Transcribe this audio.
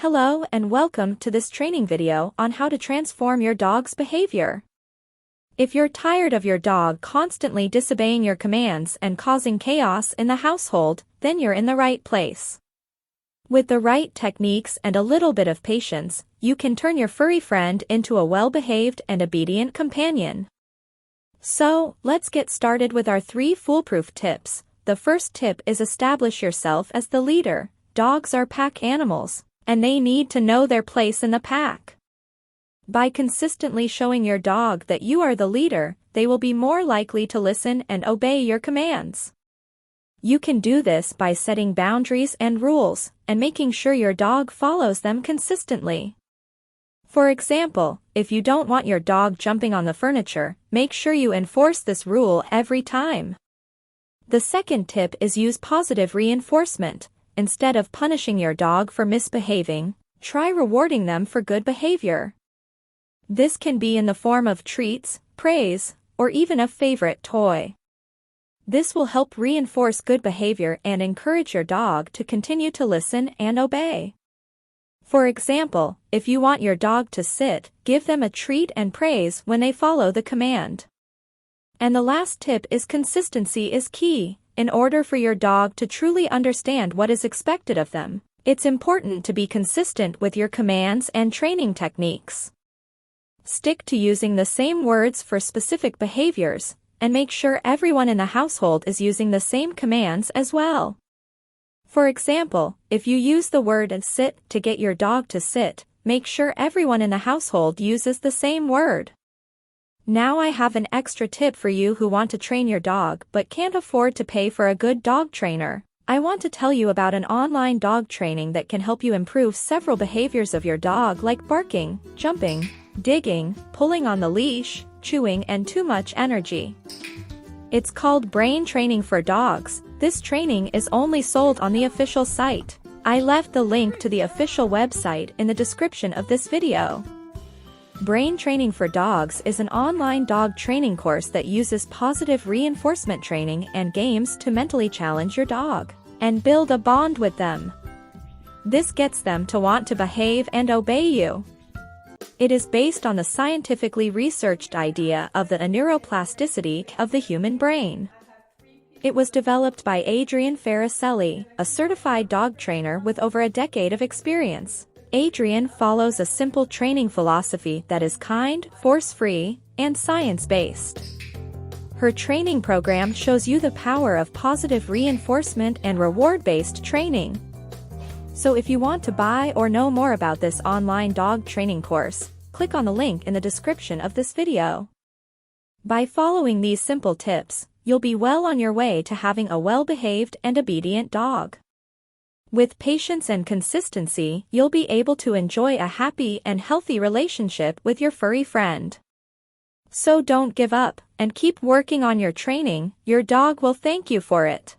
Hello and welcome to this training video on how to transform your dog's behavior. If you're tired of your dog constantly disobeying your commands and causing chaos in the household, then you're in the right place. With the right techniques and a little bit of patience, you can turn your furry friend into a well-behaved and obedient companion. So, let's get started with our 3 foolproof tips. The first tip is establish yourself as the leader. Dogs are pack animals, and they need to know their place in the pack. By consistently showing your dog that you are the leader, they will be more likely to listen and obey your commands. You can do this by setting boundaries and rules, and making sure your dog follows them consistently. For example, if you don't want your dog jumping on the furniture, make sure you enforce this rule every time. The second tip is use positive reinforcement. Instead of punishing your dog for misbehaving, try rewarding them for good behavior. This can be in the form of treats, praise, or even a favorite toy. This will help reinforce good behavior and encourage your dog to continue to listen and obey. For example, if you want your dog to sit, give them a treat and praise when they follow the command. And the last tip is consistency is key. In order for your dog to truly understand what is expected of them, it's important to be consistent with your commands and training techniques. Stick to using the same words for specific behaviors, and make sure everyone in the household is using the same commands as well. For example, if you use the word sit to get your dog to sit, make sure everyone in the household uses the same word. Now I have an extra tip for you who want to train your dog but can't afford to pay for a good dog trainer. I want to tell you about an online dog training that can help you improve several behaviors of your dog like barking, jumping, digging, pulling on the leash, chewing, and too much energy. It's called Brain Training for Dogs. This training is only sold on the official site. I left the link to the official website in the description of this video. Brain Training for Dogs is an online dog training course that uses positive reinforcement training and games to mentally challenge your dog and build a bond with them. This gets them to want to behave and obey you. It is based on the scientifically researched idea of the neuroplasticity of the human brain. It was developed by Adrian Faricelli, a certified dog trainer with over a decade of experience. Adrian follows a simple training philosophy that is kind, force-free, and science-based. Her training program shows you the power of positive reinforcement and reward-based training. So if you want to buy or know more about this online dog training course, click on the link in the description of this video. By following these simple tips, you'll be well on your way to having a well-behaved and obedient dog. With patience and consistency, you'll be able to enjoy a happy and healthy relationship with your furry friend. So don't give up, and keep working on your training. Your dog will thank you for it.